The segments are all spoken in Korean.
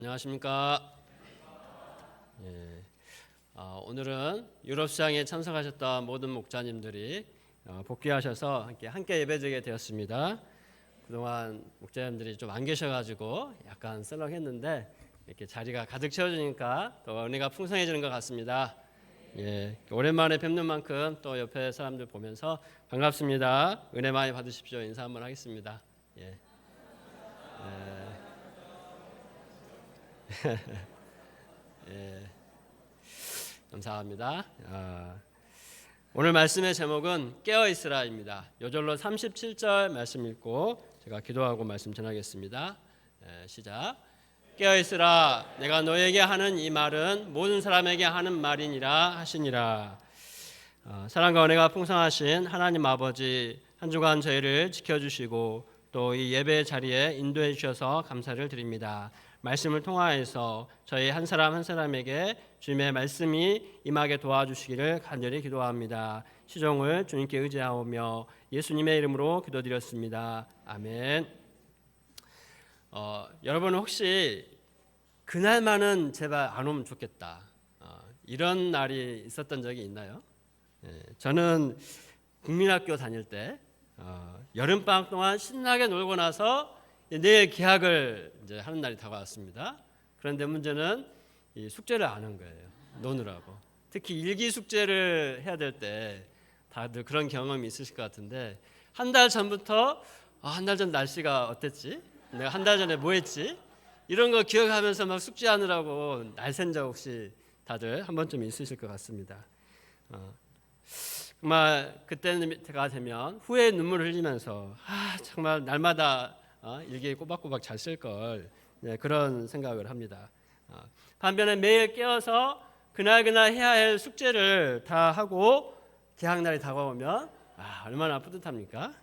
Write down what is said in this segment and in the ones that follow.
안녕하십니까? 예, 오늘은 유럽 수장에 참석하셨던 모든 목자님들이 복귀하셔서 함께 예배드리게 되었습니다. 그동안 목자님들이 좀 안 계셔가지고 약간 썰렁했는데 이렇게 자리가 가득 채워지니까 또 은혜가 풍성해지는 것 같습니다. 예, 오랜만에 뵙는 만큼 또 옆에 사람들 보면서 반갑습니다. 은혜 많이 받으십시오. 인사 한번 하겠습니다. 예. 예, 감사합니다. 오늘 말씀의 제목은 깨어있으라입니다. 요절로 37절 말씀 읽고 제가 기도하고 말씀 전하겠습니다. 시작. 깨어있으라. 내가 너에게 하는 이 말은 모든 사람에게 하는 말이니라 하시니라. 사랑과 은혜가 풍성하신 하나님 아버지, 한 주간 저희를 지켜주시고 또 이 예배 자리에 인도해 주셔서 감사를 드립니다. 말씀을 통하여서 저희 한 사람 한 사람에게 주님의 말씀이 임하게 도와주시기를 간절히 기도합니다. 시종을 주님께 의지하오며 예수님의 이름으로 기도드렸습니다. 아멘. 여러분 혹시 그날만은 제발 안 오면 좋겠다, 이런 날이 있었던 적이 있나요? 저는 국민학교 다닐 때 여름방학 동안 신나게 놀고 나서 내일 개학을 이제 하는 날이 다가왔습니다. 그런데 문제는 이 숙제를 안 한 거예요. 노느라고. 특히 일기 숙제를 해야 될 때 다들 그런 경험이 있으실 것 같은데, 한 달 전부터 한 달 전 날씨가 어땠지? 내가 한 달 전에 뭐 했지? 이런 거 기억하면서 막 숙제하느라고 날샌 적 혹시 다들 한 번쯤 있으실 것 같습니다. 정말 그때가 되면 후회의 눈물을 흘리면서 정말 날마다 일기에 꼬박꼬박 잘 쓸 걸, 그런 생각을 합니다. 반면에 매일 깨어서 그날 해야 할 숙제를 다 하고 개학날이 다가오면 얼마나 뿌듯합니까?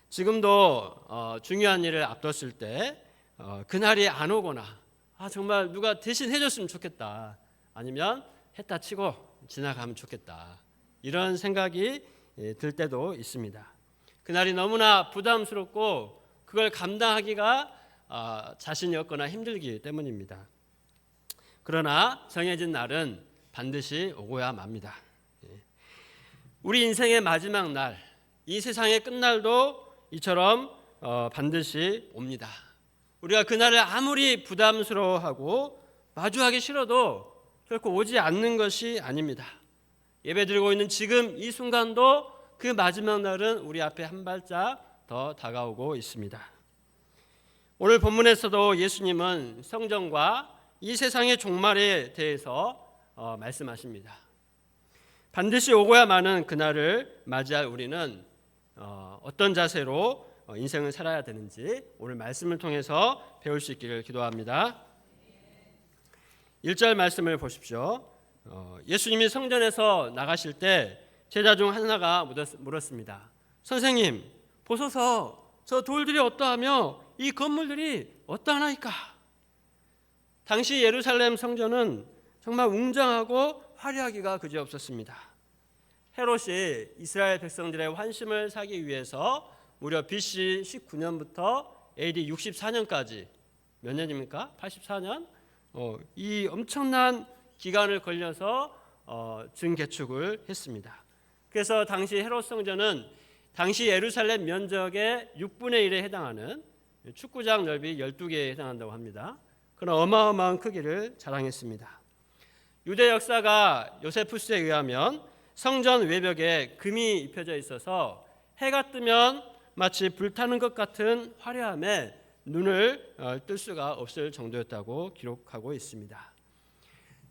지금도 중요한 일을 앞뒀을 때 그날이 안 오거나 정말 누가 대신 해줬으면 좋겠다, 아니면 했다 치고 지나가면 좋겠다, 이런 생각이 들 때도 있습니다. 그날이 너무나 부담스럽고 그걸 감당하기가 자신이 없거나 힘들기 때문입니다. 그러나 정해진 날은 반드시 오고야 맙니다. 우리 인생의 마지막 날, 이 세상의 끝날도 이처럼 반드시 옵니다. 우리가 그날을 아무리 부담스러워하고 마주하기 싫어도 결코 오지 않는 것이 아닙니다. 예배드리고 있는 지금 이 순간도 그 마지막 날은 우리 앞에 한 발짝 더 다가오고 있습니다. 오늘 본문에서도 예수님은 성전과 이 세상의 종말에 대해서 말씀하십니다. 반드시 오고야 마는 그날을 맞이할 우리는 어떤 자세로 인생을 살아야 되는지 오늘 말씀을 통해서 배울 수 있기를 기도합니다. 1절 말씀을 보십시오. 예수님이 성전에서 나가실 때 제자 중 하나가 물었습니다. 선생님, 보소서, 저 돌들이 어떠하며 이 건물들이 어떠하나이까? 당시 예루살렘 성전은 정말 웅장하고 화려하기가 그지없었습니다. 헤롯이 이스라엘 백성들의 환심을 사기 위해서 무려 BC 19년부터 AD 64년까지 몇 년입니까? 84년? 이 엄청난 기간을 걸려서 증개축을 했습니다. 그래서 당시 헤롯 성전은 당시 예루살렘 면적의 6분의 1에 해당하는 축구장 넓이 12개에 해당한다고 합니다. 그런 어마어마한 크기를 자랑했습니다. 유대 역사가 요세푸스에 의하면 성전 외벽에 금이 입혀져 있어서 해가 뜨면 마치 불타는 것 같은 화려함에 눈을 뜰 수가 없을 정도였다고 기록하고 있습니다.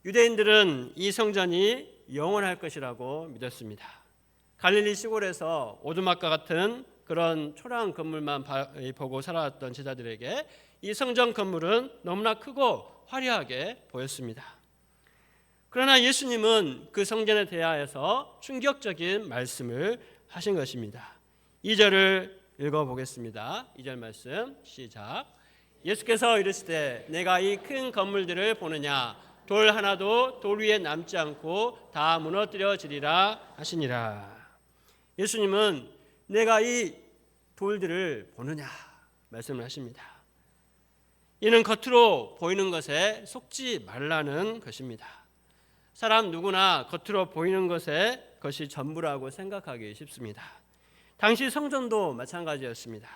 유대인들은 이 성전이 영원할 것이라고 믿었습니다. 갈릴리 시골에서 오두막과 같은 그런 초라한 건물만 보고 살아왔던 제자들에게 이 성전 건물은 너무나 크고 화려하게 보였습니다. 그러나 예수님은 그 성전에 대하여서 충격적인 말씀을 하신 것입니다. 2절을 읽어보겠습니다. 2절 말씀 시작. 예수께서 이르시되 내가 이 큰 건물들을 보느냐? 돌 하나도 돌 위에 남지 않고 다 무너뜨려지리라 하시니라. 예수님은 내가 이 돌들을 보느냐 말씀을 하십니다. 이는 겉으로 보이는 것에 속지 말라는 것입니다. 사람 누구나 겉으로 보이는 것이 전부라고 생각하기 쉽습니다. 당시 성전도 마찬가지였습니다.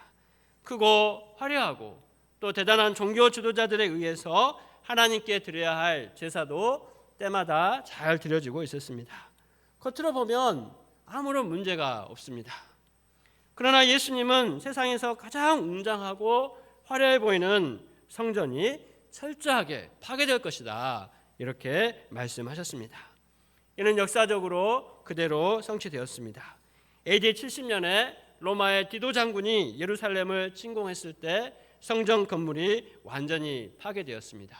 크고 화려하고 또 대단한 종교 지도자들에 의해서 하나님께 드려야 할 제사도 때마다 잘 드려지고 있었습니다. 겉으로 보면 아무런 문제가 없습니다. 그러나 예수님은 세상에서 가장 웅장하고 화려해 보이는 성전이 철저하게 파괴될 것이다, 이렇게 말씀하셨습니다. 이는 역사적으로 그대로 성취되었습니다. AD 70년에 로마의 디도 장군이 예루살렘을 침공했을 때 성전 건물이 완전히 파괴되었습니다.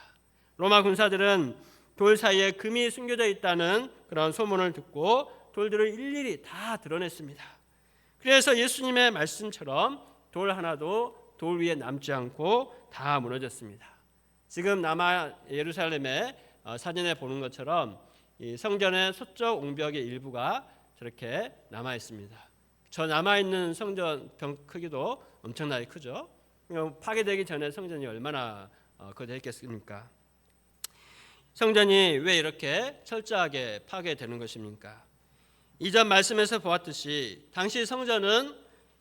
로마 군사들은 돌 사이에 금이 숨겨져 있다는 그런 소문을 듣고 돌들을 일일이 다 드러냈습니다. 그래서 예수님의 말씀처럼 돌 하나도 돌 위에 남지 않고 다 무너졌습니다. 지금 남아 예루살렘의 사진에 보는 것처럼 이 성전의 서쪽 옹벽의 일부가 저렇게 남아 있습니다. 저 남아 있는 성전 병 크기도 엄청나게 크죠. 파괴되기 전에 성전이 얼마나 거대했겠습니까? 성전이 왜 이렇게 철저하게 파괴되는 것입니까? 이전 말씀에서 보았듯이 당시 성전은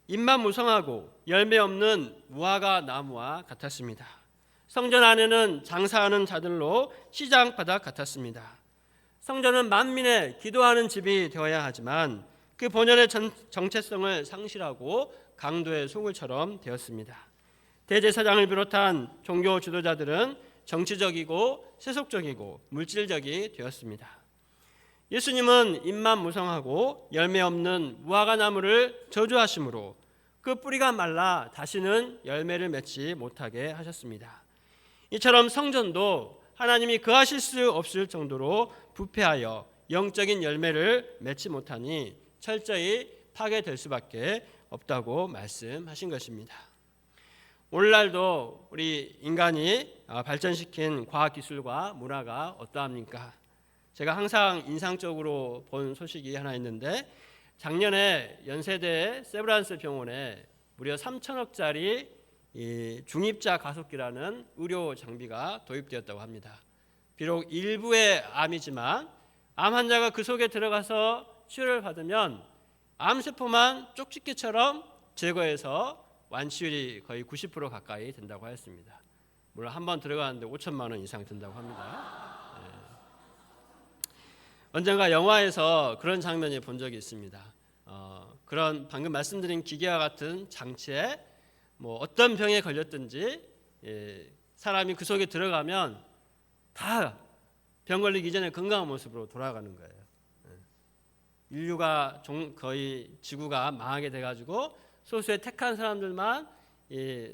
잎만 무성하고 열매 없는 무화과 나무와 같았습니다. 성전 안에는 장사하는 자들로 시장 바닥 같았습니다. 성전은 만민의 기도하는 집이 되어야 하지만 그 본연의 정체성을 상실하고 강도의 소굴처럼 되었습니다. 대제사장을 비롯한 종교 지도자들은 정치적이고 세속적이고 물질적이 되었습니다. 예수님은 잎만 무성하고 열매 없는 무화과 나무를 저주하심으로 그 뿌리가 말라 다시는 열매를 맺지 못하게 하셨습니다. 이처럼 성전도 하나님이 거하실 수 없을 정도로 부패하여 영적인 열매를 맺지 못하니 철저히 파괴될 수밖에 없다고 말씀하신 것입니다. 오늘날도 우리 인간이 발전시킨 과학기술과 문화가 어떠합니까? 제가 항상 인상적으로 본 소식이 하나 있는데, 작년에 연세대 세브란스 병원에 무려 3천억짜리 중입자 가속기라는 의료 장비가 도입되었다고 합니다. 비록 일부의 암이지만 암 환자가 그 속에 들어가서 치료를 받으면 암세포만 쪽집게처럼 제거해서 완치율이 거의 90% 가까이 된다고 하였습니다. 물론 한 번 들어가는데 5천만 원 이상 든다고 합니다. 언젠가 영화에서 그런 장면을 본 적이 있습니다. 그런 방금 말씀드린 기계와 같은 장치에 어떤 병에 걸렸든지 사람이 그 속에 들어가면 다 병 걸리기 전에 건강한 모습으로 돌아가는 거예요. 인류가 거의 지구가 망하게 돼가지고 소수의 택한 사람들만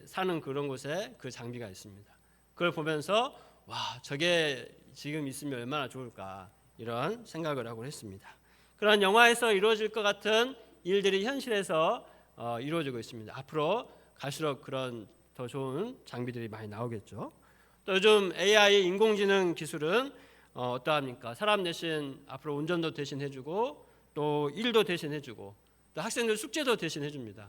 사는 그런 곳에 그 장비가 있습니다. 그걸 보면서 와, 저게 지금 있으면 얼마나 좋을까, 이런 생각을 하고 했습니다. 그런 영화에서 이루어질 것 같은 일들이 현실에서 이루어지고 있습니다. 앞으로 갈수록 그런 더 좋은 장비들이 많이 나오겠죠. 또 요즘 AI 인공지능 기술은 어떠합니까? 사람 대신 앞으로 운전도 대신 해주고 또 일도 대신 해주고 또 학생들 숙제도 대신 해줍니다.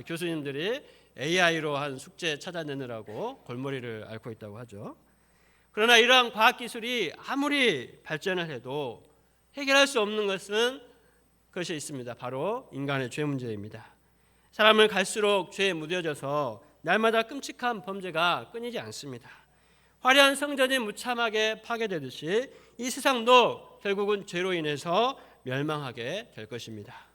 교수님들이 AI로 한 숙제 찾아내느라고 골머리를 앓고 있다고 하죠. 그러나 이러한 과학기술이 아무리 발전을 해도 해결할 수 없는 것이 있습니다. 바로 인간의 죄 문제입니다. 사람을 갈수록 죄에 무뎌져서 날마다 끔찍한 범죄가 끊이지 않습니다. 화려한 성전이 무참하게 파괴되듯이 이 세상도 결국은 죄로 인해서 멸망하게 될 것입니다.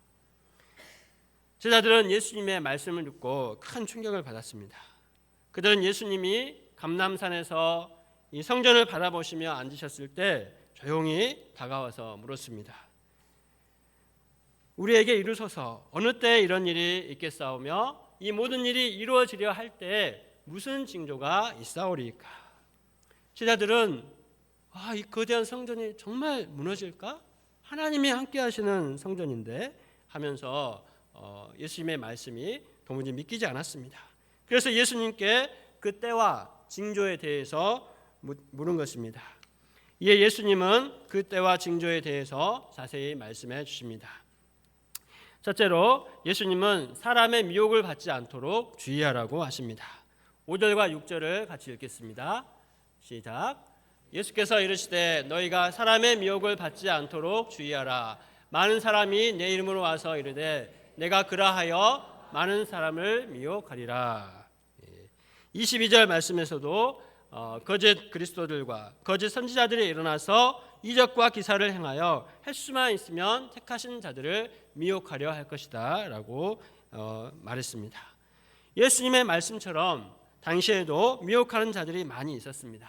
제자들은 예수님의 말씀을 듣고 큰 충격을 받았습니다. 그들은 예수님이 감람산에서 이 성전을 바라보시며 앉으셨을 때 조용히 다가와서 물었습니다. 우리에게 이루소서 어느 때에 이런 일이 있겠사오며 이 모든 일이 이루어지려 할 때 무슨 징조가 있사오리까? 제자들은 이 거대한 성전이 정말 무너질까? 하나님이 함께 하시는 성전인데 하면서 예수님의 말씀이 도무지 믿기지 않았습니다. 그래서 예수님께 그 때와 징조에 대해서 물은 것입니다. 이에 예수님은 그 때와 징조에 대해서 자세히 말씀해 주십니다. 첫째로 예수님은 사람의 미혹을 받지 않도록 주의하라고 하십니다. 5절과 6절을 같이 읽겠습니다. 시작. 예수께서 이르시되 너희가 사람의 미혹을 받지 않도록 주의하라. 많은 사람이 내 이름으로 와서 이르되 내가 그라하여 많은 사람을 미혹하리라. 22절 말씀에서도 거짓 그리스도들과 거짓 선지자들이 일어나서 이적과 기사를 행하여 할 수만 있으면 택하신 자들을 미혹하려 할 것이다 라고 말했습니다. 예수님의 말씀처럼 당시에도 미혹하는 자들이 많이 있었습니다.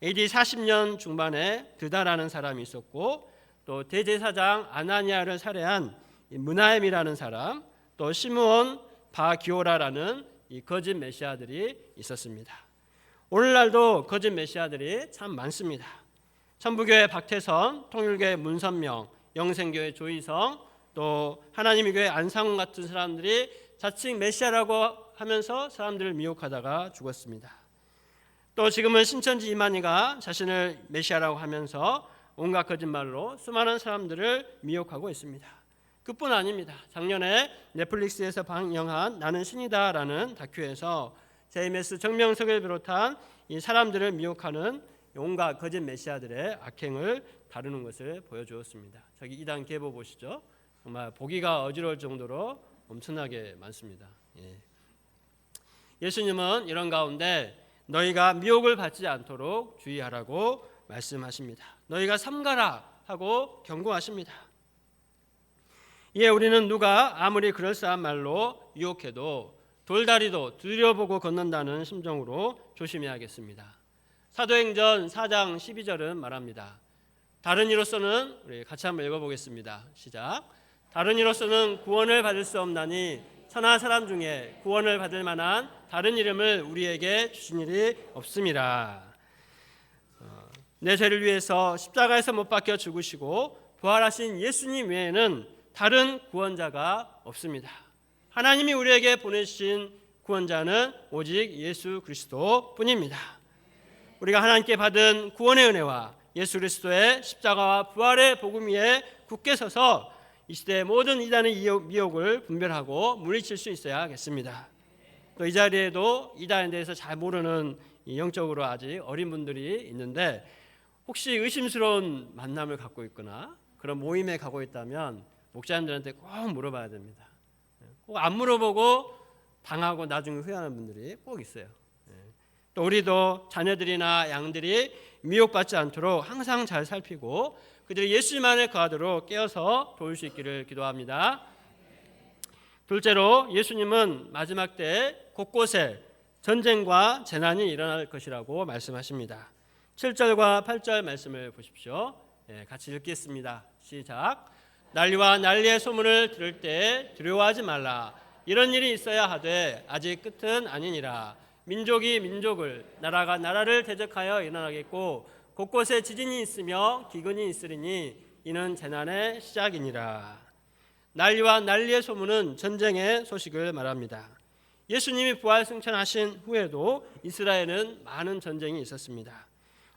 AD 40년 중반에 드다라는 사람이 있었고, 또 대제사장 아나니아를 살해한 문하엠이라는 사람, 또 시므온 바기오라라는 이 거짓 메시아들이 있었습니다. 오늘날도 거짓 메시아들이 참 많습니다. 천부교회 박태선, 통일교회 문선명, 영생교회 조희성, 또 하나님의 교회 안상훈 같은 사람들이 자칭 메시아라고 하면서 사람들을 미혹하다가 죽었습니다. 또 지금은 신천지 이만희가 자신을 메시아라고 하면서 온갖 거짓말로 수많은 사람들을 미혹하고 있습니다. 그뿐 아닙니다. 작년에 넷플릭스에서 방영한 나는 신이다라는 다큐에서 제이메스 정명석을 비롯한 이 사람들을 미혹하는 온갖 거짓 메시아들의 악행을 다루는 것을 보여주었습니다. 저기 2단 계보 보시죠. 정말 보기가 어지러울 정도로 엄청나게 많습니다. 예수님은 이런 가운데 너희가 미혹을 받지 않도록 주의하라고 말씀하십니다. 너희가 삼가라 하고 경고하십니다. 우리는 누가 아무리 그럴싸한 말로 유혹해도 돌다리도 들여보고 걷는다는 심정으로 조심해야겠습니다. 사도행전 4장 12절은 말합니다. 다른 이로서는, 우리 같이 한번 읽어보겠습니다. 시작. 다른 이로서는 구원을 받을 수 없나니 천하 사람 중에 구원을 받을 만한 다른 이름을 우리에게 주신 일이 없음이라. 내 죄를 위해서 십자가에서 못 박혀 죽으시고 부활하신 예수님 외에는 다른 구원자가 없습니다. 하나님이 우리에게 보내신 구원자는 오직 예수 그리스도뿐입니다. 우리가 하나님께 받은 구원의 은혜와 예수 그리스도의 십자가와 부활의 복음 위에 굳게 서서 이 시대의 모든 이단의 미혹을 분별하고 물리칠 수 있어야겠습니다. 또 이 자리에도 이단에 대해서 잘 모르는 영적으로 아직 어린 분들이 있는데, 혹시 의심스러운 만남을 갖고 있거나 그런 모임에 가고 있다면 목사님들한테 꼭 물어봐야 됩니다. 꼭 안 물어보고 당하고 나중에 후회하는 분들이 꼭 있어요. 또 우리도 자녀들이나 양들이 미혹받지 않도록 항상 잘 살피고 그들이 예수님 안에 거하도록 깨어서 도울 수 있기를 기도합니다. 둘째로, 예수님은 마지막 때 곳곳에 전쟁과 재난이 일어날 것이라고 말씀하십니다. 7절과 8절 말씀을 보십시오. 같이 읽겠습니다. 시작. 난리와 난리의 소문을 들을 때 두려워하지 말라. 이런 일이 있어야 하되 아직 끝은 아니니라. 민족이 민족을, 나라가 나라를 대적하여 일어나겠고 곳곳에 지진이 있으며 기근이 있으리니 이는 재난의 시작이니라. 난리와 난리의 소문은 전쟁의 소식을 말합니다. 예수님이 부활 승천하신 후에도 이스라엘은 많은 전쟁이 있었습니다.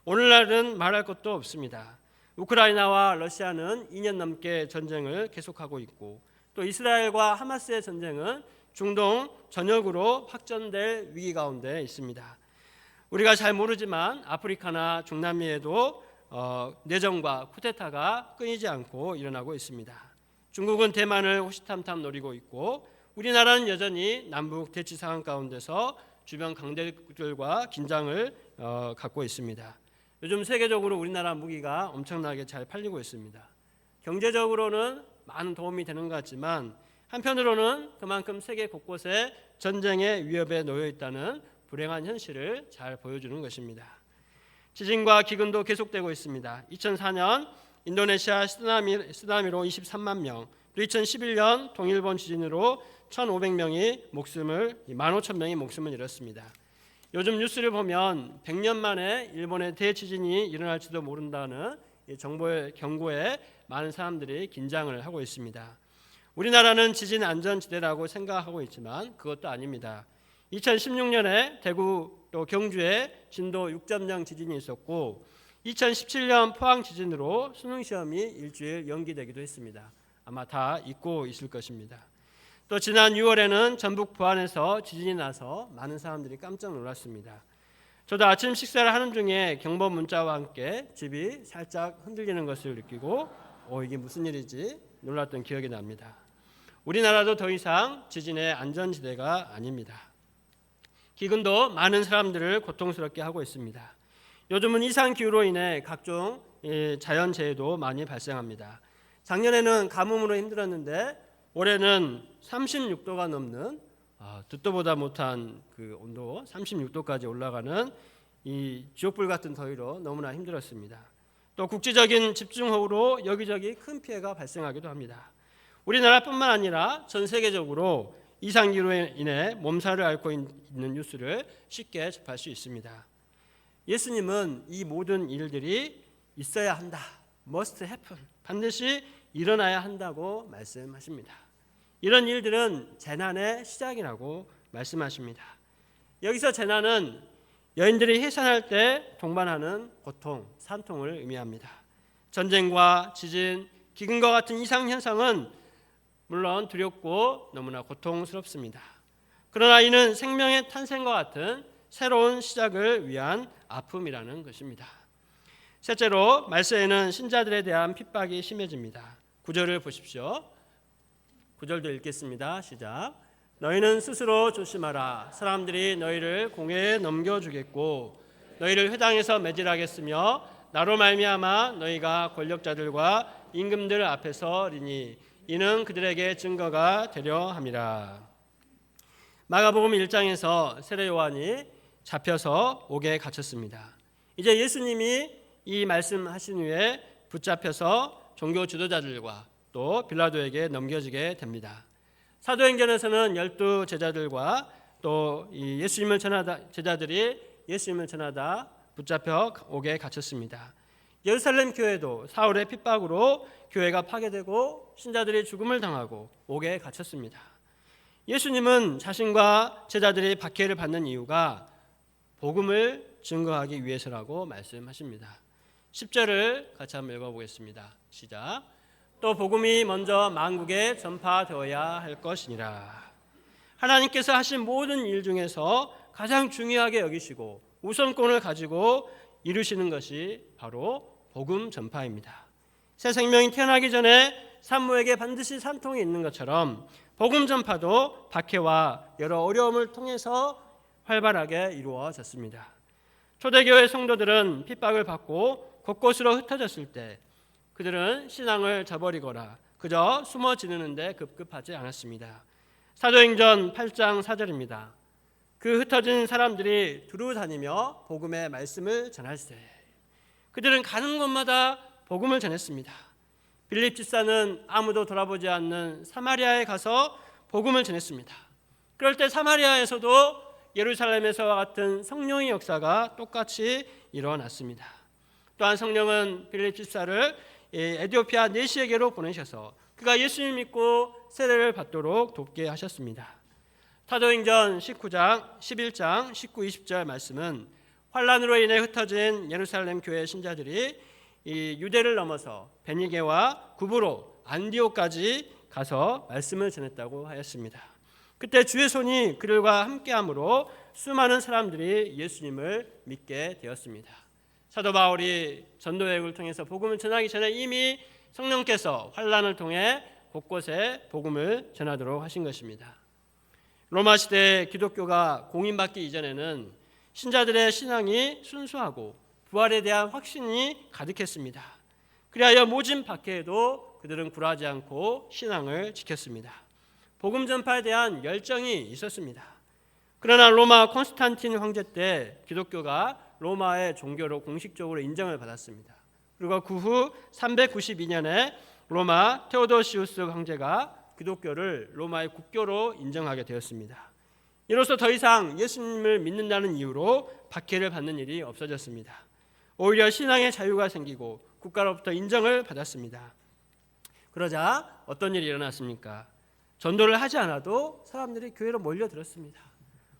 오늘날은 말할 것도 없습니다. 우크라이나와 러시아는 2년 넘게 전쟁을 계속하고 있고, 또 이스라엘과 하마스의 전쟁은 중동 전역으로 확전될 위기 가운데 있습니다. 우리가 잘 모르지만 아프리카나 중남미에도 내전과 쿠데타가 끊이지 않고 일어나고 있습니다. 중국은 대만을 호시탐탐 노리고 있고, 우리나라는 여전히 남북 대치 상황 가운데서 주변 강대국들과 긴장을 갖고 있습니다. 요즘 세계적으로 우리나라 무기가 엄청나게 잘 팔리고 있습니다. 경제적으로는 많은 도움이 되는 것 같지만 한편으로는 그만큼 세계 곳곳에 전쟁의 위협에 놓여 있다는 불행한 현실을 잘 보여주는 것입니다. 지진과 기근도 계속되고 있습니다. 2004년 인도네시아 쓰나미로 23만 명, 또 2011년 동일본 지진으로 1,500명이 15,000명이 목숨을 잃었습니다. 요즘 뉴스를 보면 100년 만에 일본의 대지진이 일어날지도 모른다는 정보의 경고에 많은 사람들이 긴장을 하고 있습니다. 우리나라는 지진 안전지대라고 생각하고 있지만 그것도 아닙니다. 2016년에 대구 또 경주에 진도 6.0 지진이 있었고, 2017년 포항 지진으로 수능 시험이 일주일 연기되기도 했습니다. 아마 다 잊고 있을 것입니다. 또 지난 6월에는 전북 부안에서 지진이 나서 많은 사람들이 깜짝 놀랐습니다. 저도 아침 식사를 하는 중에 경보 문자와 함께 집이 살짝 흔들리는 것을 느끼고 이게 무슨 일이지 놀랐던 기억이 납니다. 우리나라도 더 이상 지진의 안전지대가 아닙니다. 기근도 많은 사람들을 고통스럽게 하고 있습니다. 요즘은 이상기후로 인해 각종 자연재해도 많이 발생합니다. 작년에는 가뭄으로 힘들었는데 올해는 36도가 넘는 듣도 보다 못한 그 온도 36도까지 올라가는 이 지옥불 같은 더위로 너무나 힘들었습니다. 또 국제적인 집중호우로 여기저기 큰 피해가 발생하기도 합니다. 우리나라뿐만 아니라 전 세계적으로 이상기후로 인해 몸살을 앓고 있는 뉴스를 쉽게 접할 수 있습니다. 예수님은 이 모든 일들이 있어야 한다, must happen, 반드시 일어나야 한다고 말씀하십니다. 이런 일들은 재난의 시작이라고 말씀하십니다. 여기서 재난은 여인들이 해산할 때 동반하는 고통, 산통을 의미합니다. 전쟁과 지진, 기근과 같은 이상현상은 물론 두렵고 너무나 고통스럽습니다. 그러나 이는 생명의 탄생과 같은 새로운 시작을 위한 아픔이라는 것입니다. 셋째로 말세에는 신자들에 대한 핍박이 심해집니다. 9절을 보십시오. 9절도 읽겠습니다. 시작. 너희는 스스로 조심하라. 사람들이 너희를 공회에 넘겨주겠고 너희를 회당에서 매질하겠으며 나로 말미암아 너희가 권력자들과 임금들 앞에서 리니 이는 그들에게 증거가 되려 함이라. 마가복음 1장에서 세례 요한이 잡혀서 옥에 갇혔습니다. 이제 예수님이 이 말씀하신 후에 붙잡혀서 종교 지도자들과 또 빌라도에게 넘겨지게 됩니다. 사도행전에서는 12 제자들과 또 이 제자들이 예수님을 전하다 붙잡혀 옥에 갇혔습니다. 예루살렘 교회도 사울의 핍박으로 교회가 파괴되고 신자들이 죽음을 당하고 옥에 갇혔습니다. 예수님은 자신과 제자들이 박해를 받는 이유가 복음을 증거하기 위해서라고 말씀하십니다. 10절을 같이 한번 읽어보겠습니다. 시작. 또 복음이 먼저 만국에 전파되어야 할 것이니라. 하나님께서 하신 모든 일 중에서 가장 중요하게 여기시고 우선권을 가지고 이루시는 것이 바로 복음 전파입니다. 새 생명이 태어나기 전에 산모에게 반드시 산통이 있는 것처럼 복음 전파도 박해와 여러 어려움을 통해서 활발하게 이루어졌습니다. 초대교회 성도들은 핍박을 받고 곳곳으로 흩어졌을 때 그들은 신앙을 저버리거나 그저 숨어 지내는 데 급급하지 않았습니다. 사도행전 8장 4절입니다. 그 흩어진 사람들이 두루 다니며 복음의 말씀을 전할세. 그들은 가는 곳마다 복음을 전했습니다. 빌립 집사는 아무도 돌아보지 않는 사마리아에 가서 복음을 전했습니다. 그럴 때 사마리아에서도 예루살렘에서와 같은 성령의 역사가 똑같이 일어났습니다. 또한 성령은 빌립 집사를 에티오피아 내시에게로 보내셔서 그가 예수님 믿고 세례를 받도록 돕게 하셨습니다. 사도행전 19장, 11장, 19, 20절 말씀은 환란으로 인해 흩어진 예루살렘 교회 신자들이 이 유대를 넘어서 베니게와 구브로, 안디오까지 가서 말씀을 전했다고 하였습니다. 그때 주의 손이 그들과 함께함으로 수많은 사람들이 예수님을 믿게 되었습니다. 사도 바울이 전도 여행을 통해서 복음을 전하기 전에 이미 성령께서 환란을 통해 곳곳에 복음을 전하도록 하신 것입니다. 로마 시대 기독교가 공인받기 이전에는 신자들의 신앙이 순수하고 부활에 대한 확신이 가득했습니다. 그리하여 모진 박해에도 그들은 굴하지 않고 신앙을 지켰습니다. 복음 전파에 대한 열정이 있었습니다. 그러나 로마 콘스탄틴 황제 때 기독교가 로마의 종교로 공식적으로 인정을 받았습니다. 그리고 그 후 392년에 로마 테오도시우스 황제가 기독교를 로마의 국교로 인정하게 되었습니다. 이로써 더 이상 예수님을 믿는다는 이유로 박해를 받는 일이 없어졌습니다. 오히려 신앙의 자유가 생기고 국가로부터 인정을 받았습니다. 그러자 어떤 일이 일어났습니까? 전도를 하지 않아도 사람들이 교회로 몰려들었습니다.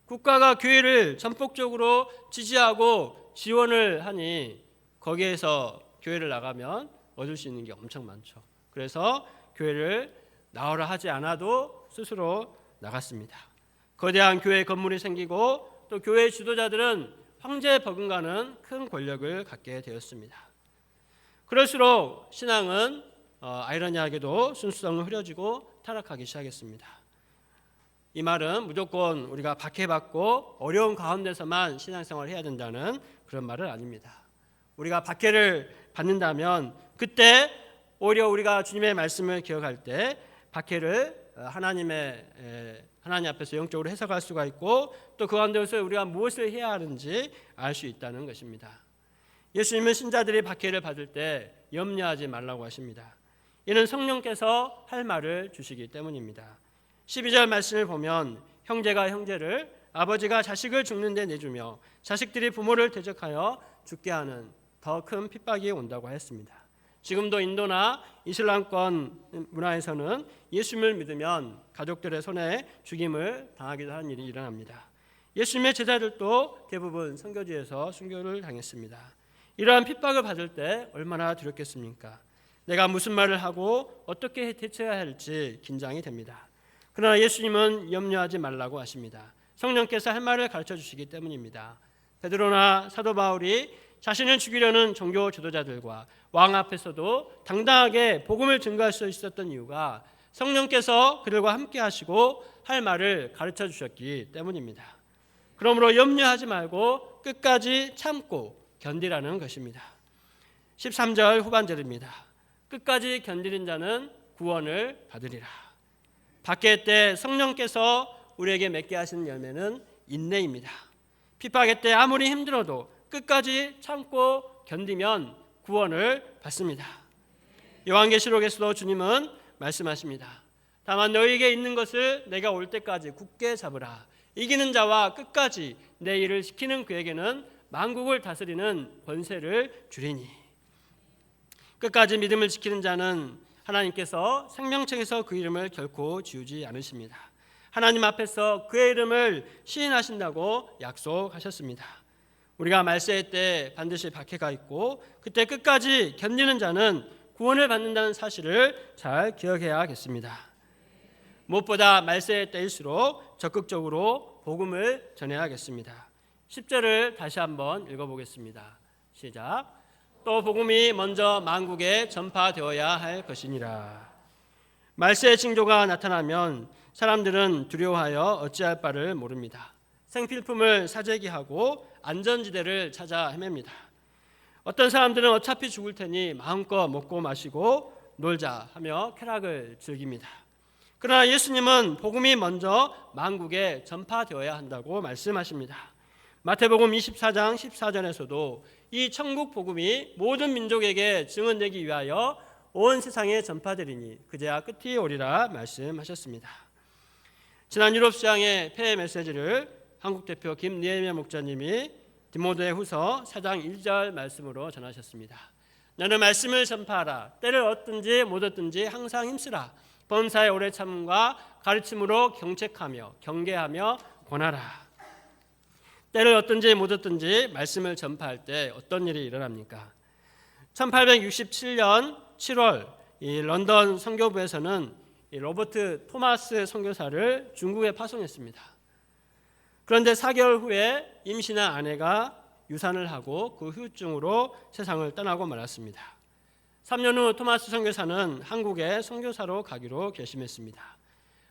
국가가 교회를 전폭적으로 지지하고 지원을 하니 거기에서 교회를 나가면 얻을 수 있는 게 엄청 많죠. 그래서 교회를 나오라 하지 않아도 스스로 나갔습니다. 거대한 교회 건물이 생기고 또 교회 지도자들은 황제 버금가는 큰 권력을 갖게 되었습니다. 그럴수록 신앙은 아이러니하게도 순수성을 흐려지고 타락하기 시작했습니다. 이 말은 무조건 우리가 박해받고 어려운 가운데서만 신앙생활을 해야 된다는 그런 말은 아닙니다. 우리가 박해를 받는다면 그때 오히려 우리가 주님의 말씀을 기억할 때 박해를 하나님 앞에서 영적으로 해석할 수가 있고 또 그 가운데서 우리가 무엇을 해야 하는지 알 수 있다는 것입니다. 예수님은 신자들이 박해를 받을 때 염려하지 말라고 하십니다. 이는 성령께서 할 말을 주시기 때문입니다. 12절 말씀을 보면 형제가 형제를 아버지가 자식을 죽는 데 내주며 자식들이 부모를 대적하여 죽게 하는 더 큰 핍박이 온다고 했습니다. 지금도 인도나 이슬람권 문화에서는 예수님을 믿으면 가족들의 손에 죽임을 당하기도 하는 일이 일어납니다. 예수님의 제자들도 대부분 선교지에서 순교를 당했습니다. 이러한 핍박을 받을 때 얼마나 두렵겠습니까? 내가 무슨 말을 하고 어떻게 대처해야 할지 긴장이 됩니다. 그러나 예수님은 염려하지 말라고 하십니다. 성령께서 할 말을 가르쳐 주시기 때문입니다. 베드로나 사도 바울이 자신을 죽이려는 종교 지도자들과 왕 앞에서도 당당하게 복음을 증거할 수 있었던 이유가 성령께서 그들과 함께 하시고 할 말을 가르쳐 주셨기 때문입니다. 그러므로 염려하지 말고 끝까지 참고 견디라는 것입니다. 13절 후반절입니다. 끝까지 견디는 자는 구원을 받으리라. 박해 때 성령께서 우리에게 맺게 하시는 열매는 인내입니다. 핍박의 때 아무리 힘들어도 끝까지 참고 견디면 구원을 받습니다. 요한계시록에서도 주님은 말씀하십니다. 다만 너희에게 있는 것을 내가 올 때까지 굳게 잡으라. 이기는 자와 끝까지 내 일을 지키는 그에게는 만국을 다스리는 권세를 주리니. 끝까지 믿음을 지키는 자는 하나님께서 생명책에서 그 이름을 결코 지우지 않으십니다. 하나님 앞에서 그의 이름을 시인하신다고 약속하셨습니다. 우리가 말세의 때 반드시 박해가 있고 그때 끝까지 견디는 자는 구원을 받는다는 사실을 잘 기억해야겠습니다. 무엇보다 말세의 때일수록 적극적으로 복음을 전해야겠습니다. 10절을 다시 한번 읽어보겠습니다. 시작. 또 복음이 먼저 만국에 전파되어야 할 것이니라. 말세의 징조가 나타나면 사람들은 두려워하여 어찌할 바를 모릅니다. 생필품을 사재기하고 안전지대를 찾아 헤맵니다. 어떤 사람들은 어차피 죽을 테니 마음껏 먹고 마시고 놀자 하며 쾌락을 즐깁니다. 그러나 예수님은 복음이 먼저 만국에 전파되어야 한다고 말씀하십니다. 마태복음 24장 14절에서도 이 천국 복음이 모든 민족에게 증언되기 위하여 온 세상에 전파되리니 그제야 끝이 오리라 말씀하셨습니다. 지난 유럽 시장의 폐해 메시지를 한국 대표 김니에미아 목사님이 디모데 후서 4장 1절 말씀으로 전하셨습니다. 너는 말씀을 전파하라. 때를 얻든지 못 얻든지 항상 힘쓰라. 범사의 오래 참음과 가르침으로 경책하며 경계하며 권하라. 때를 얻든지 못 얻든지 말씀을 전파할 때 어떤 일이 일어납니까? 1867년 7월 이 런던 선교부에서는 이 로버트 토마스 선교사를 중국에 파송했습니다. 그런데 4개월 후에 임신한 아내가 유산을 하고 그 후유증으로 세상을 떠나고 말았습니다. 3년 후 토마스 선교사는 한국에 선교사로 가기로 결심했습니다.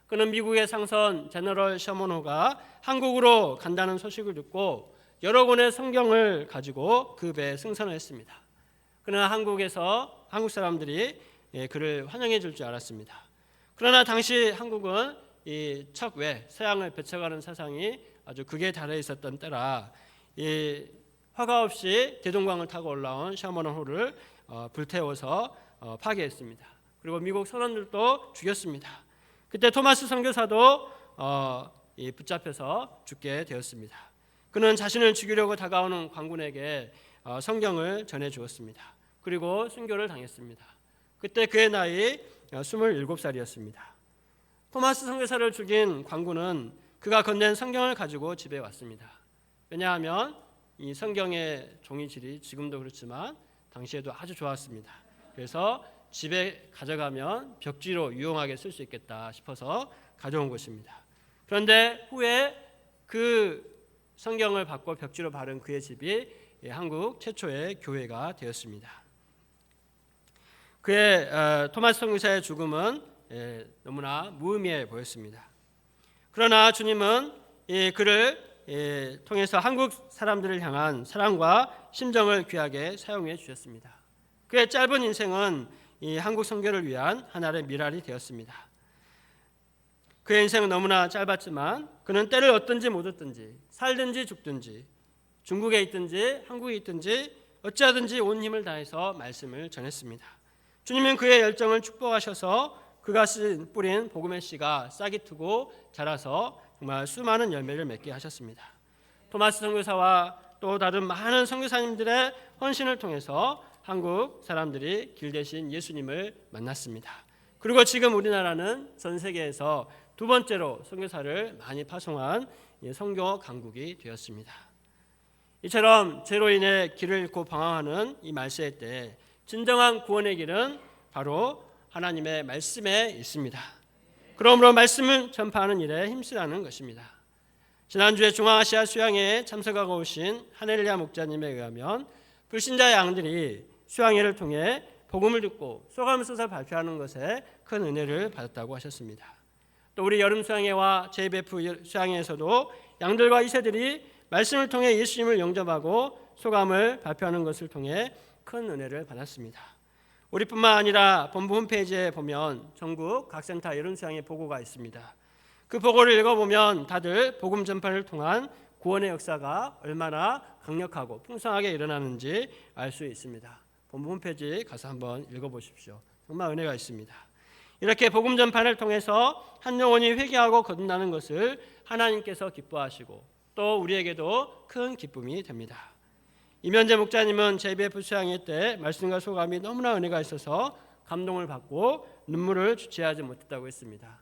그는 미국의 상선 제너럴 셔먼호가 한국으로 간다는 소식을 듣고 여러 권의 성경을 가지고 그 배에 승선을 했습니다. 그러나 한국에서 한국 사람들이 그를 환영해 줄 줄 알았습니다. 그러나 당시 한국은 이 척외 서양을 배척하는 사상이 아주 극에 달해 있었던 때라 이 허가 없이 대동강을 타고 올라온 셔먼호를 불태워서 파괴했습니다. 그리고 미국 선원들도 죽였습니다. 그때 토마스 선교사도 붙잡혀서 죽게 되었습니다. 그는 자신을 죽이려고 다가오는 관군에게 성경을 전해 주었습니다. 그리고 순교를 당했습니다. 그때 그의 나이 27살이었습니다. 토마스 선교사를 죽인 관군은 그가 건넨 성경을 가지고 집에 왔습니다. 왜냐하면 이 성경의 종이질이 지금도 그렇지만 당시에도 아주 좋았습니다. 그래서 집에 가져가면 벽지로 유용하게 쓸 수 있겠다 싶어서 가져온 것입니다. 그런데 후에 그 성경을 바꿔 벽지로 바른 그의 집이 한국 최초의 교회가 되었습니다. 그의 토마스 선교사의 죽음은 너무나 무의미해 보였습니다. 그러나 주님은 그를 통해서 한국 사람들을 향한 사랑과 심정을 귀하게 사용해 주셨습니다. 그의 짧은 인생은 이 한국 선교를 위한 하나의 미랄이 되었습니다. 그의 인생은 너무나 짧았지만 그는 때를 얻든지 못 얻든지 살든지 죽든지 중국에 있든지 한국에 있든지 어찌하든지 온 힘을 다해서 말씀을 전했습니다. 주님은 그의 열정을 축복하셔서 그가 뿌린 복음의 씨가 싹이 트고 자라서 정말 수많은 열매를 맺게 하셨습니다. 토마스 선교사와 또 다른 많은 선교사님들의 헌신을 통해서 한국 사람들이 길 대신 예수님을 만났습니다. 그리고 지금 우리나라는 전 세계에서 두 번째로 선교사를 많이 파송한 선교 강국이 되었습니다. 이처럼 죄로 인해 길을 잃고 방황하는 이 말세의 때 진정한 구원의 길은 바로 하나님의 말씀에 있습니다. 그러므로 말씀을 전파하는 일에 힘쓰라는 것입니다. 지난주에 중앙아시아 수양회에 참석하고 오신 하넬리아 목자님에 의하면 불신자 양들이 수양회를 통해 복음을 듣고 소감서를 발표하는 것에 큰 은혜를 받았다고 하셨습니다. 또 우리 여름 수양회와 JBF 수양회에서도 양들과 이세들이 말씀을 통해 예수님을 영접하고 소감을 발표하는 것을 통해 큰 은혜를 받았습니다. 우리뿐만 아니라 본부 홈페이지에 보면 전국 각 센터 여름 수양회 보고가 있습니다. 그 보고를 읽어보면 다들 복음 전파를 통한 구원의 역사가 얼마나 강력하고 풍성하게 일어나는지 알 수 있습니다. 본부 홈페이지 가서 한번 읽어보십시오. 정말 은혜가 있습니다. 이렇게 복음 전파를 통해서 한 영혼이 회개하고 거듭나는 것을 하나님께서 기뻐하시고 또 우리에게도 큰 기쁨이 됩니다. 이면재 목자님은 JBF 수양회 때 말씀과 소감이 너무나 은혜가 있어서 감동을 받고 눈물을 주체하지 못했다고 했습니다.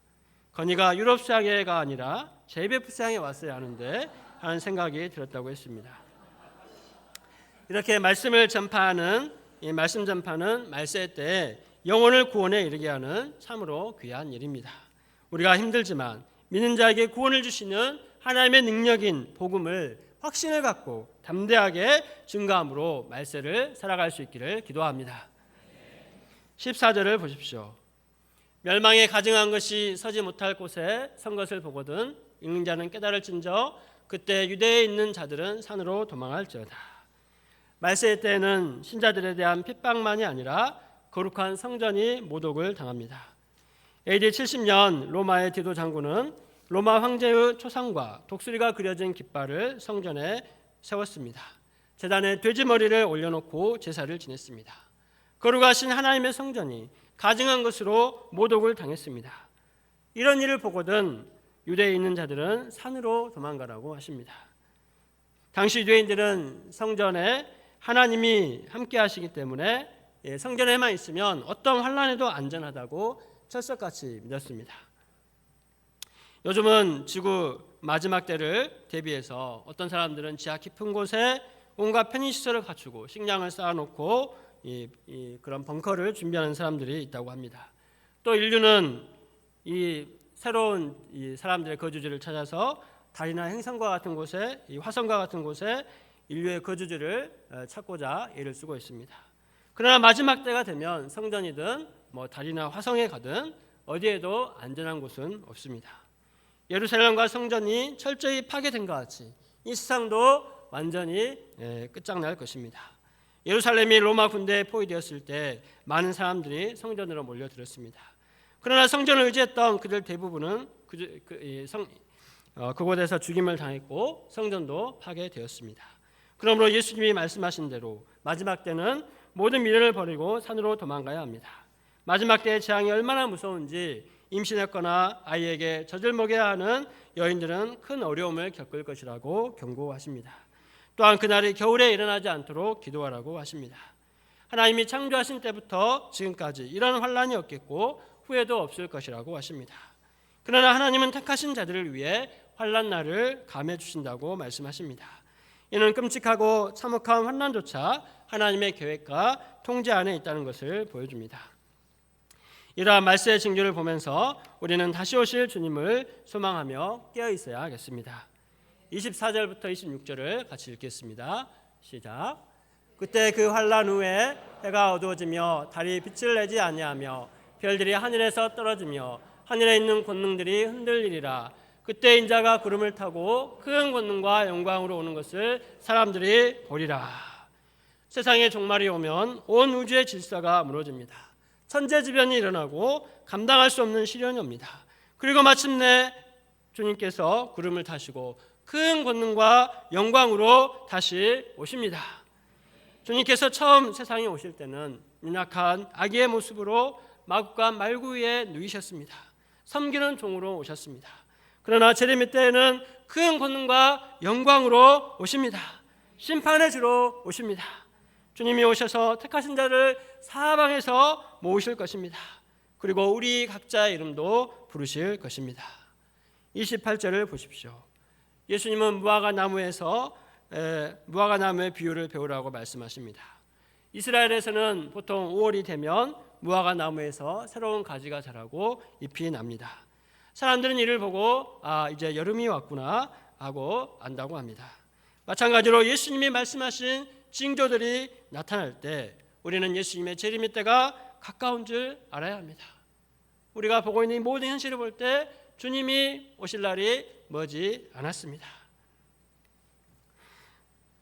건이가 유럽 수양회가 아니라 JBF 수양회 왔어야 하는데 하는 생각이 들었다고 했습니다. 이렇게 말씀을 전파하는 이 말씀 전파는 말세 때 영혼을 구원에 이르게 하는 참으로 귀한 일입니다. 우리가 힘들지만 믿는 자에게 구원을 주시는 하나님의 능력인 복음을 확신을 갖고 담대하게 증거함으로 말세를 살아갈 수 있기를 기도합니다. 14절을 보십시오. 멸망에 가증한 것이 서지 못할 곳에 선 것을 보거든 읽는 자는 깨달을진저 그때 유대에 있는 자들은 산으로 도망할지어다. 말세 때에는 신자들에 대한 핍박만이 아니라 거룩한 성전이 모독을 당합니다. AD 70년 로마의 디도 장군은 로마 황제의 초상과 독수리가 그려진 깃발을 성전에 세웠습니다. 제단에 돼지머리를 올려놓고 제사를 지냈습니다. 거룩하신 하나님의 성전이 가증한 것으로 모독을 당했습니다. 이런 일을 보거든 유대에 있는 자들은 산으로 도망가라고 하십니다. 당시 유대인들은 성전에 하나님이 함께 하시기 때문에 성전에만 있으면 어떤 환난에도 안전하다고 철석같이 믿었습니다. 요즘은 지구 마지막 때를 대비해서 어떤 사람들은 지하 깊은 곳에 온갖 편의시설을 갖추고 식량을 쌓아놓고 그런 벙커를 준비하는 사람들이 있다고 합니다. 또 인류는 이 새로운 사람들의 거주지를 찾아서 달이나 행성과 같은 곳에 화성과 같은 곳에 인류의 거주지를 찾고자 애를 쓰고 있습니다. 그러나 마지막 때가 되면 성전이든 달이나 화성에 가든 어디에도 안전한 곳은 없습니다. 예루살렘과 성전이 철저히 파괴된 것 같이 이 세상도 완전히 끝장날 것입니다. 예루살렘이 로마 군대에 포위되었을 때 많은 사람들이 성전으로 몰려들었습니다. 그러나 성전을 의지했던 그들 대부분은 그곳에서 죽임을 당했고 성전도 파괴되었습니다. 그러므로 예수님이 말씀하신 대로 마지막 때는 모든 미련을 버리고 산으로 도망가야 합니다. 마지막 때의 재앙이 얼마나 무서운지 임신했거나 아이에게 젖을 먹여야 하는 여인들은 큰 어려움을 겪을 것이라고 경고하십니다. 또한 그날이 겨울에 일어나지 않도록 기도하라고 하십니다. 하나님이 창조하신 때부터 지금까지 이런 환난이 없겠고 후회도 없을 것이라고 하십니다. 그러나 하나님은 택하신 자들을 위해 환난 날을 감해 주신다고 말씀하십니다. 이는 끔찍하고 참혹한 환난조차 하나님의 계획과 통제 안에 있다는 것을 보여줍니다. 이러한 말세의 징조를 보면서 우리는 다시 오실 주님을 소망하며 깨어 있어야 하겠습니다. 24절부터 26절을 같이 읽겠습니다. 시작. 그때 그 환란 후에 해가 어두워지며 달이 빛을 내지 아니하며 별들이 하늘에서 떨어지며 하늘에 있는 권능들이 흔들리리라. 그때 인자가 구름을 타고 큰 권능과 영광으로 오는 것을 사람들이 보리라. 세상의 종말이 오면 온 우주의 질서가 무너집니다. 천재지변이 일어나고 감당할 수 없는 시련이 옵니다. 그리고 마침내 주님께서 구름을 타시고 큰 권능과 영광으로 다시 오십니다. 주님께서 처음 세상에 오실 때는 연약한 아기의 모습으로 마구간 말구 위에 누이셨습니다. 섬기는 종으로 오셨습니다. 그러나 재림의 때에는 큰 권능과 영광으로 오십니다. 심판의 주로 오십니다. 주님이 오셔서 택하신 자를 사방에서 모으실 것입니다. 그리고 우리 각자의 이름도 부르실 것입니다. 28절을 보십시오. 예수님은 무화과 나무의 비유를 배우라고 말씀하십니다. 이스라엘에서는 보통 5월이 되면 무화과 나무에서 새로운 가지가 자라고 잎이 납니다. 사람들은 이를 보고 이제 여름이 왔구나 하고 안다고 합니다. 마찬가지로 예수님이 말씀하신 징조들이 나타날 때 우리는 예수님의 재림의 때가 가까운 줄 알아야 합니다. 우리가 보고 있는 이 모든 현실을 볼 때 주님이 오실 날이 머지 않았습니다.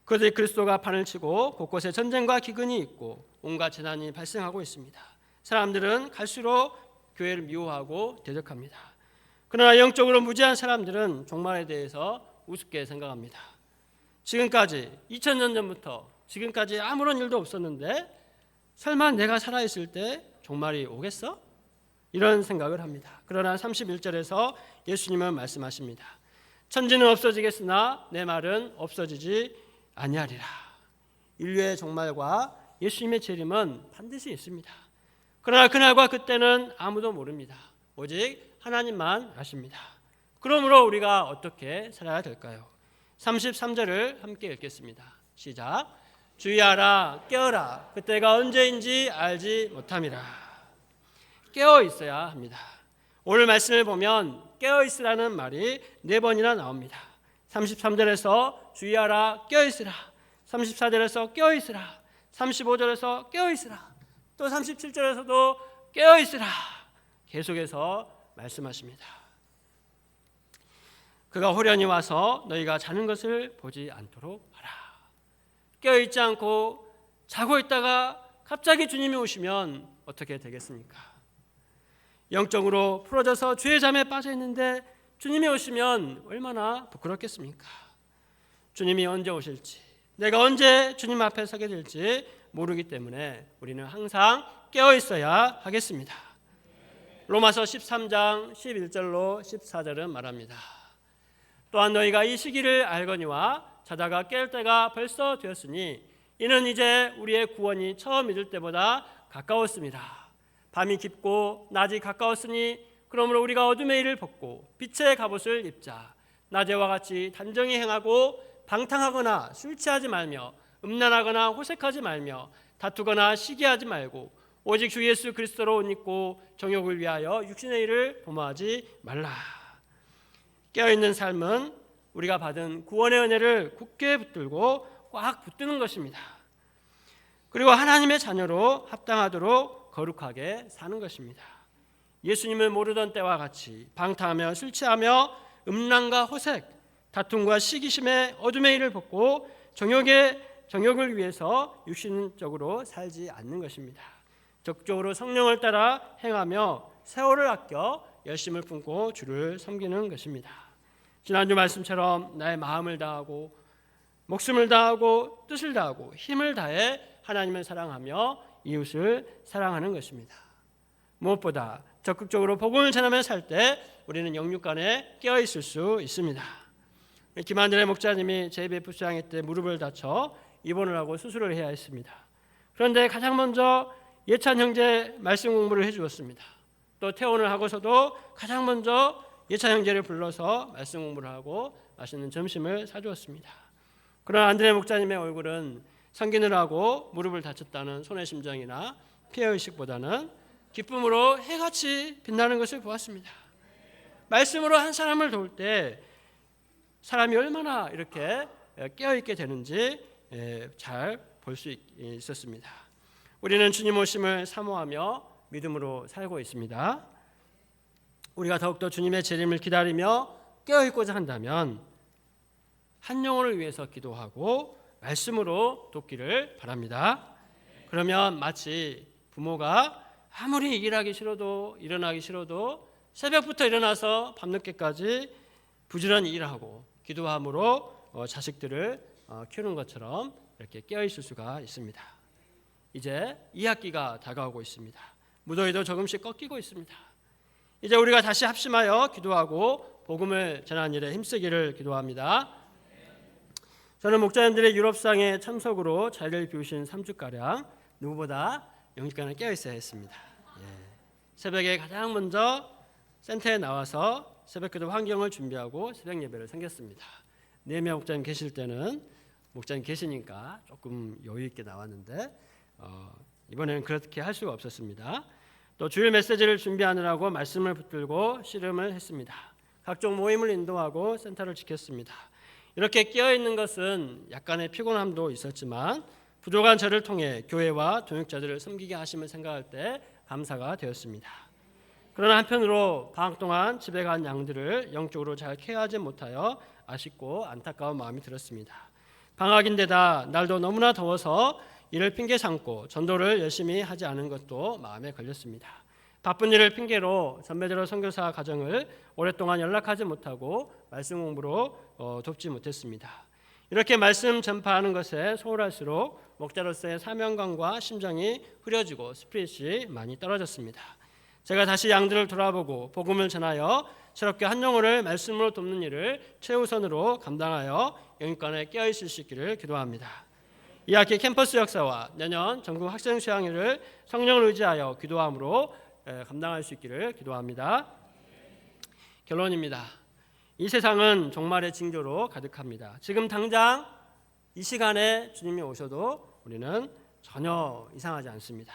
그들이 그리스도가 판을 치고 곳곳에 전쟁과 기근이 있고 온갖 재난이 발생하고 있습니다. 사람들은 갈수록 교회를 미워하고 대적합니다. 그러나 영적으로 무지한 사람들은 종말에 대해서 우습게 생각합니다. 지금까지 2000년 전부터 지금까지 아무런 일도 없었는데 설마 내가 살아있을 때 종말이 오겠어? 이런 생각을 합니다. 그러나 31절에서 예수님은 말씀하십니다. 천지는 없어지겠으나 내 말은 없어지지 아니하리라. 인류의 종말과 예수님의 재림은 반드시 있습니다. 그러나 그날과 그때는 아무도 모릅니다. 오직 하나님만 아십니다. 그러므로 우리가 어떻게 살아야 될까요? 33절을 함께 읽겠습니다. 시작. 주의하라, 깨어라. 그때가 언제인지 알지 못함이라. 깨어 있어야 합니다. 오늘 말씀을 보면 깨어 있으라는 말이 4번이나 나옵니다. 33절에서 주의하라, 깨어 있으라. 34절에서 깨어 있으라. 35절에서 깨어 있으라. 또 37절에서도 깨어 있으라. 계속해서 말씀하십니다. 그가 호련히 와서 너희가 자는 것을 보지 않도록 하라. 깨어 있지 않고 자고 있다가 갑자기 주님이 오시면 어떻게 되겠습니까? 영적으로 풀어져서 죄의 잠에 빠져 있는데 주님이 오시면 얼마나 부끄럽겠습니까? 주님이 언제 오실지, 내가 언제 주님 앞에 서게 될지 모르기 때문에 우리는 항상 깨어 있어야 하겠습니다. 로마서 13장 11절로 14절은 말합니다. 또한 너희가 이 시기를 알거니와 자다가 깰 때가 벌써 되었으니 이는 이제 우리의 구원이 처음 믿을 때보다 가까웠습니다. 밤이 깊고 낮이 가까웠으니 그러므로 우리가 어둠의 일을 벗고 빛의 갑옷을 입자. 낮에와 같이 단정히 행하고 방탕하거나 술 취하지 말며 음란하거나 호색하지 말며 다투거나 시기하지 말고 오직 주 예수 그리스도로 옷 입고 정욕을 위하여 육신의 일을 도모하지 말라. 깨어있는 삶은 우리가 받은 구원의 은혜를 굳게 붙들고 꽉 붙드는 것입니다. 그리고 하나님의 자녀로 합당하도록 거룩하게 사는 것입니다. 예수님을 모르던 때와 같이 방탕하며 술 취하며 음란과 호색, 다툼과 시기심의 어둠의 일을 벗고 정욕을 위해서 육신적으로 살지 않는 것입니다. 적극적으로 성령을 따라 행하며 세월을 아껴 열심을 품고 주를 섬기는 것입니다. 지난주 말씀처럼 나의 마음을 다하고 목숨을 다하고 뜻을 다하고 힘을 다해 하나님을 사랑하며 이웃을 사랑하는 것입니다. 무엇보다 적극적으로 복음을 전하며 살 때 우리는 영육간에 깨어 있을 수 있습니다. 김한들의 목사님이 JBF 수양회 때 무릎을 다쳐 입원을 하고 수술을 해야 했습니다. 그런데 가장 먼저 예찬 형제 말씀 공부를 해주었습니다. 또 퇴원을 하고서도 가장 먼저 예찬 형제를 불러서 말씀 공부를 하고 맛있는 점심을 사주었습니다. 그러나 안드레 목사님의 얼굴은 섬기느라고 무릎을 다쳤다는 손해심정이나 피해의식보다는 기쁨으로 해같이 빛나는 것을 보았습니다. 말씀으로 한 사람을 도울 때 사람이 얼마나 이렇게 깨어있게 되는지 잘 볼 수 있었습니다. 우리는 주님 오심을 사모하며 믿음으로 살고 있습니다. 우리가 더욱더 주님의 재림을 기다리며 깨어있고자 한다면 한 영혼을 위해서 기도하고 말씀으로 돕기를 바랍니다. 그러면 마치 부모가 아무리 일하기 싫어도 일어나기 싫어도 새벽부터 일어나서 밤늦게까지 부지런히 일하고 기도함으로 자식들을 키우는 것처럼 이렇게 깨어있을 수가 있습니다. 이제 2학기가 다가오고 있습니다. 무더위도 조금씩 꺾이고 있습니다. 이제 우리가 다시 합심하여 기도하고 복음을 전하는 일에 힘쓰기를 기도합니다. 저는 목자님들의 유럽상의 참석으로 자리를 비우신 3주가량 누구보다 영식간에 깨어있어야 했습니다. 새벽에 가장 먼저 센터에 나와서 새벽기도 환경을 준비하고 새벽 예배를 섬겼습니다. 4명 목자님 계실 때는 목자님 계시니까 조금 여유 있게 나왔는데 이번에는 그렇게 할 수가 없었습니다. 또 주일 메시지를 준비하느라고 말씀을 붙들고 씨름을 했습니다. 각종 모임을 인도하고 센터를 지켰습니다. 이렇게 깨어있는 것은 약간의 피곤함도 있었지만 부족한 저를 통해 교회와 동역자들을 섬기게 하심을 생각할 때 감사가 되었습니다. 그러나 한편으로 방학 동안 집에 간 양들을 영적으로 잘 케어하지 못하여 아쉽고 안타까운 마음이 들었습니다. 방학인데다 날도 너무나 더워서 이를 핑계 삼고 전도를 열심히 하지 않은 것도 마음에 걸렸습니다. 바쁜 일을 핑계로 선배대로 선교사 가정을 오랫동안 연락하지 못하고 말씀 공부로 돕지 못했습니다. 이렇게 말씀 전파하는 것에 소홀할수록 목자로서의 사명감과 심정이 흐려지고 스피릿이 많이 떨어졌습니다. 제가 다시 양들을 돌아보고 복음을 전하여 새롭게 한 영혼을 말씀으로 돕는 일을 최우선으로 감당하여 영육간에 깨어있을 수 있기를 기도합니다. 2학기 캠퍼스 역사와 내년 전국 학생 수양회를 성령을 의지하여 기도함으로 감당할 수 있기를 기도합니다. 결론입니다. 이 세상은 종말의 징조로 가득합니다. 지금 당장 이 시간에 주님이 오셔도 우리는 전혀 이상하지 않습니다.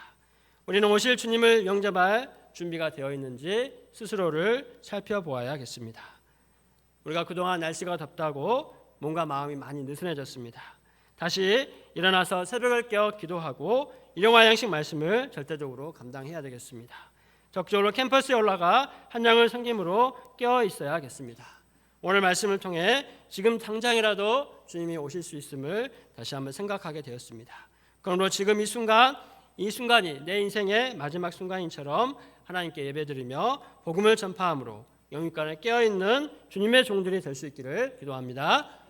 우리는 오실 주님을 영접할 준비가 되어 있는지 스스로를 살펴보아야겠습니다. 우리가 그동안 날씨가 덥다고 몸과 마음이 많이 느슨해졌습니다. 다시 일어나서 새벽을 깨어 기도하고 일용할 양식 말씀을 절대적으로 감당해야 되겠습니다. 적극적으로 캠퍼스에 올라가 한 양을 섬김으로 깨어 있어야겠습니다. 오늘 말씀을 통해 지금 당장이라도 주님이 오실 수 있음을 다시 한번 생각하게 되었습니다. 그러므로 지금 이 순간이 내 인생의 마지막 순간인처럼 하나님께 예배드리며 복음을 전파함으로 영육간에 깨어있는 주님의 종들이 될 수 있기를 기도합니다.